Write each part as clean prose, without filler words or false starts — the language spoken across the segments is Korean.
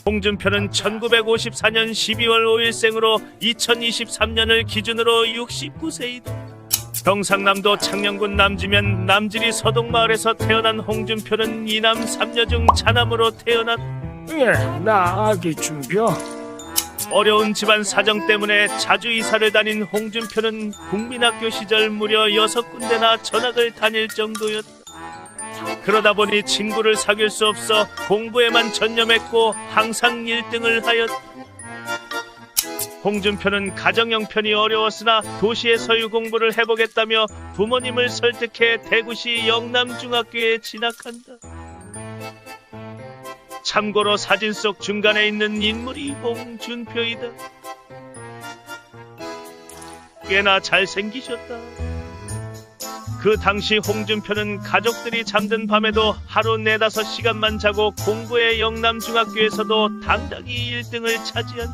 홍준표는 1954년 12월 5일 생으로 2023년을 기준으로 69세이다. 경상남도 창녕군 남지면 남지리 서동마을에서 태어난 홍준표는 이남 3녀 중 차남으로 태어났다. 나 아기 준표. 어려운 집안 사정 때문에 자주 이사를 다닌 홍준표는 국민학교 시절 무려 6군데나 전학을 다닐 정도였다. 그러다 보니 친구를 사귈 수 없어 공부에만 전념했고 항상 1등을 하였다. 홍준표는 가정 형편이 어려웠으나 도시에서유 공부를 해보겠다며 부모님을 설득해 대구시 영남중학교에 진학한다. 참고로 사진 속 중간에 있는 인물이 홍준표이다. 꽤나 잘생기셨다. 그 당시 홍준표는 가족들이 잠든 밤에도 하루 4-5시간만 자고 공부해 영남중학교에서도 당당히 1등을 차지한다.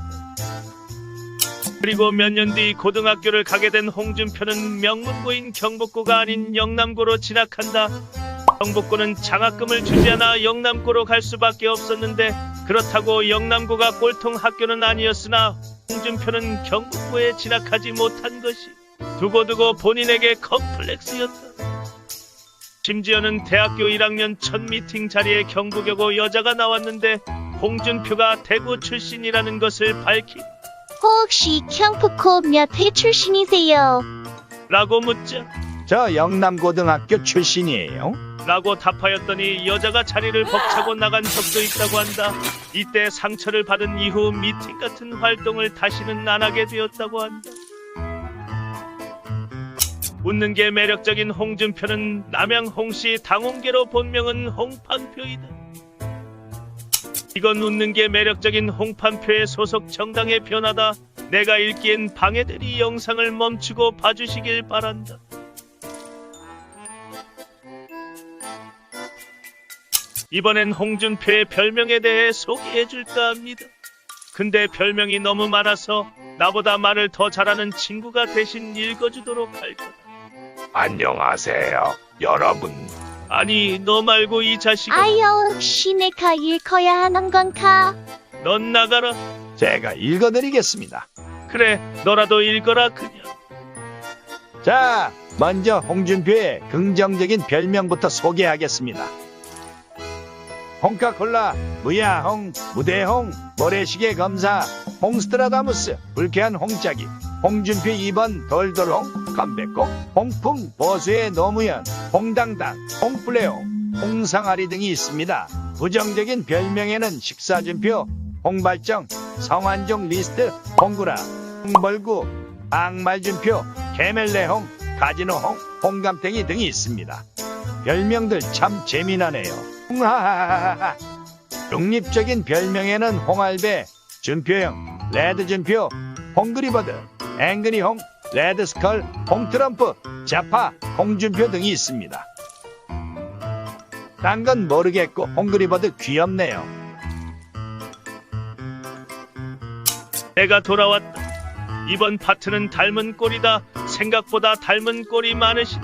그리고 몇 년 뒤 고등학교를 가게 된 홍준표는 명문고인 경북고가 아닌 영남고로 진학한다. 경북고는 장학금을 주지 않아 영남고로 갈 수밖에 없었는데 그렇다고 영남고가 꼴통 학교는 아니었으나 홍준표는 경북고에 진학하지 못한 것이 두고두고 본인에게 컴플렉스였다. 심지어는 대학교 1학년 첫 미팅 자리에 경북여고 여자가 나왔는데 홍준표가 대구 출신이라는 것을 밝힌 혹시 경북고 몇 회 출신이세요? 라고 묻자 저 영남고등학교 출신이에요. 라고 답하였더니 여자가 자리를 벅차고 나간 적도 있다고 한다. 이때 상처를 받은 이후 미팅 같은 활동을 다시는 안 하게 되었다고 한다. 웃는 게 매력적인 홍준표는 남양 홍시 당홍계로 본명은 홍판표이다. 이건 웃는 게 매력적인 홍판표의 소속 정당의 변화다. 내가 읽기엔 방해될 이 영상을 멈추고 봐주시길 바란다. 이번엔 홍준표의 별명에 대해 소개해줄까 합니다. 근데 별명이 너무 많아서 나보다 말을 더 잘하는 친구가 대신 읽어주도록 할 거다. 안녕하세요, 여러분. 아니 너 말고 이 자식아. 아유, 시내가 읽어야 하는 건가? 넌 나가라. 제가 읽어드리겠습니다. 그래 너라도 읽어라 그냥. 자, 먼저 홍준표의 긍정적인 별명부터 소개하겠습니다. 홍카콜라, 무야홍, 무대홍, 모래시계 검사, 홍스트라다무스, 불쾌한 홍짜기, 홍준표 2번 돌돌홍, 건배꽃, 홍풍, 보수의 노무현, 홍당당, 홍플레옹, 홍상아리 등이 있습니다. 부정적인 별명에는 식사준표, 홍발정, 성완종 리스트, 홍구라, 홍벌구, 악말준표, 개멜레홍, 가지노홍, 홍감탱이 등이 있습니다. 별명들 참 재미나네요. 하하하하. 독립적인 별명에는 홍알배, 준표형, 레드준표, 홍그리버드, 앵그리홍, 레드스컬, 홍트럼프, 자파, 홍준표 등이 있습니다. 딴 건 모르겠고 홍그리버드 귀엽네요. 내가 돌아왔다. 이번 파트는 닮은 꼴이다. 생각보다 닮은 꼴이 많으시.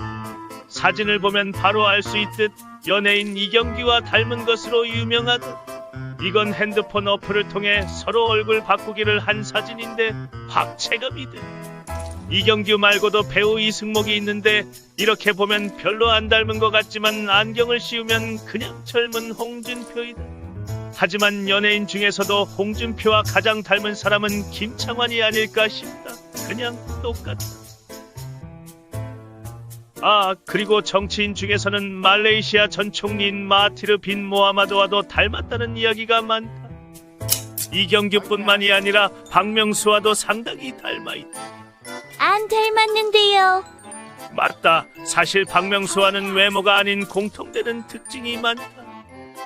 사진을 보면 바로 알 수 있듯 연예인 이경규와 닮은 것으로 유명하다. 이건 핸드폰 어플을 통해 서로 얼굴 바꾸기를 한 사진인데 확체감이다. 이경규 말고도 배우 이승목이 있는데 이렇게 보면 별로 안 닮은 것 같지만 안경을 씌우면 그냥 젊은 홍준표이다. 하지만 연예인 중에서도 홍준표와 가장 닮은 사람은 김창완이 아닐까 싶다. 그냥 똑같다. 아, 그리고 정치인 중에서는 말레이시아 전 총리인 마하티르 빈 모하마드와도 닮았다는 이야기가 많다. 이경규뿐만이 아니라 박명수와도 상당히 닮아있다. 안 닮았는데요. 맞다. 사실 박명수와는 외모가 아닌 공통되는 특징이 많다.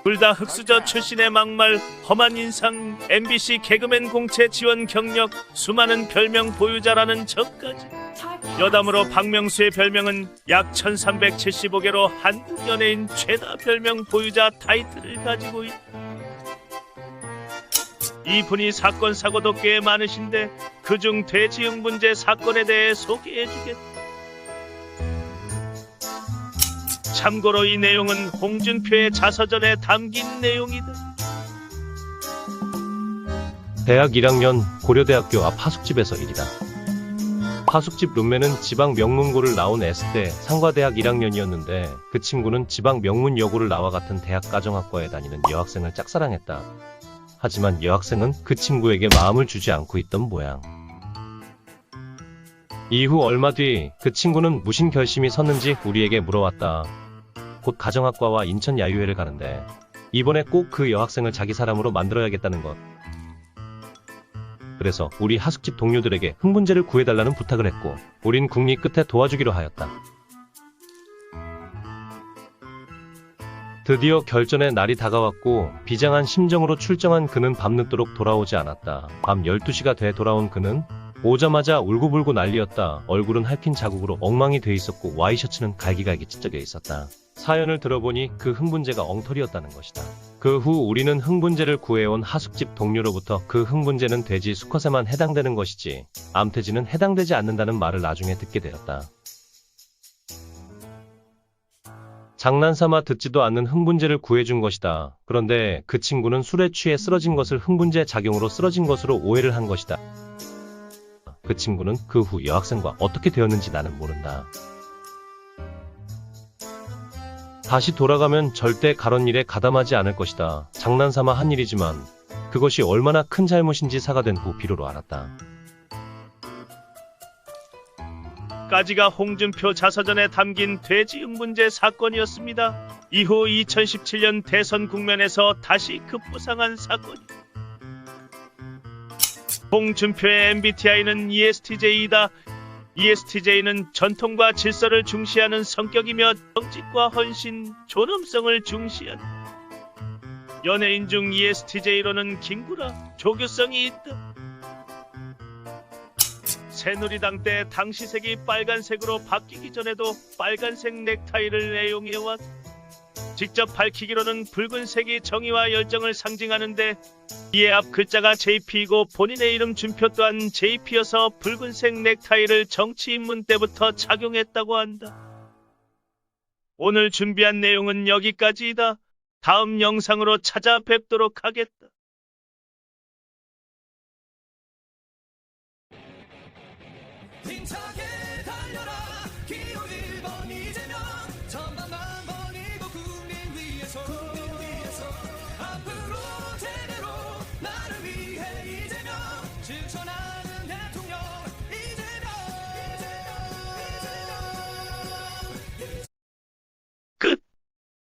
둘 다 흑수저 출신의 막말, 험한 인상, MBC 개그맨 공채 지원 경력, 수많은 별명 보유자라는 점까지. 여담으로 박명수의 별명은 약 1375개로 한국 연예인 최다 별명 보유자 타이틀을 가지고 있다. 이분이 사건 사고도 꽤 많으신데 그중 돼지응 문제 사건에 대해 소개해주겠다. 참고로 이 내용은 홍준표의 자서전에 담긴 내용이다. 대학 1학년 고려대학교 앞 하숙집에서 일이다. 하숙집 룸메는 지방 명문고를 나온 S대 상과대학 1학년이었는데 그 친구는 지방 명문여고를 나와 같은 대학 가정학과에 다니는 여학생을 짝사랑했다. 하지만 여학생은 그 친구에게 마음을 주지 않고 있던 모양. 이후 얼마 뒤 그 친구는 무슨 결심이 섰는지 우리에게 물어왔다. 곧 가정학과와 인천 야유회를 가는데 이번에 꼭 그 여학생을 자기 사람으로 만들어야겠다는 것. 그래서 우리 하숙집 동료들에게 흥분제를 구해달라는 부탁을 했고 우린 국리 끝에 도와주기로 하였다. 드디어 결전의 날이 다가왔고 비장한 심정으로 출정한 그는 밤늦도록 돌아오지 않았다. 밤 12시가 돼 돌아온 그는 오자마자 울고불고 난리였다. 얼굴은 핥힌 자국으로 엉망이 돼 있었고 와이셔츠는 갈기갈기 찢어져 있었다. 사연을 들어보니 그 흥분제가 엉터리였다는 것이다. 그 후 우리는 흥분제를 구해온 하숙집 동료로부터 그 흥분제는 돼지 수컷에만 해당되는 것이지 암돼지는 해당되지 않는다는 말을 나중에 듣게 되었다. 장난삼아 듣지도 않는 흥분제를 구해준 것이다. 그런데 그 친구는 술에 취해 쓰러진 것을 흥분제 작용으로 쓰러진 것으로 오해를 한 것이다. 그 친구는 그 후 여학생과 어떻게 되었는지 나는 모른다. 다시 돌아가면 절대 가론 일에 가담하지 않을 것이다. 장난삼아 한 일이지만 그것이 얼마나 큰 잘못인지 사과된 후 비로로 알았다. 까지가 홍준표 자서전에 담긴 돼지 흥분제 사건이었습니다. 이후 2017년 대선 국면에서 다시 급부상한 사건이. 홍준표의 MBTI는 ESTJ이다. ESTJ는 전통과 질서를 중시하는 성격이며 정직과 헌신, 존엄성을 중시한다. 연예인 중 ESTJ로는 김구라, 조규성이 있다. 새누리당 때 당시색이 빨간색으로 바뀌기 전에도 빨간색 넥타이를 애용해왔다. 직접 밝히기로는 붉은색이 정의와 열정을 상징하는데 이에 앞 글자가 JP이고 본인의 이름 준표 또한 JP여서 붉은색 넥타이를 정치 입문 때부터 착용했다고 한다. 오늘 준비한 내용은 여기까지이다. 다음 영상으로 찾아뵙도록 하겠다.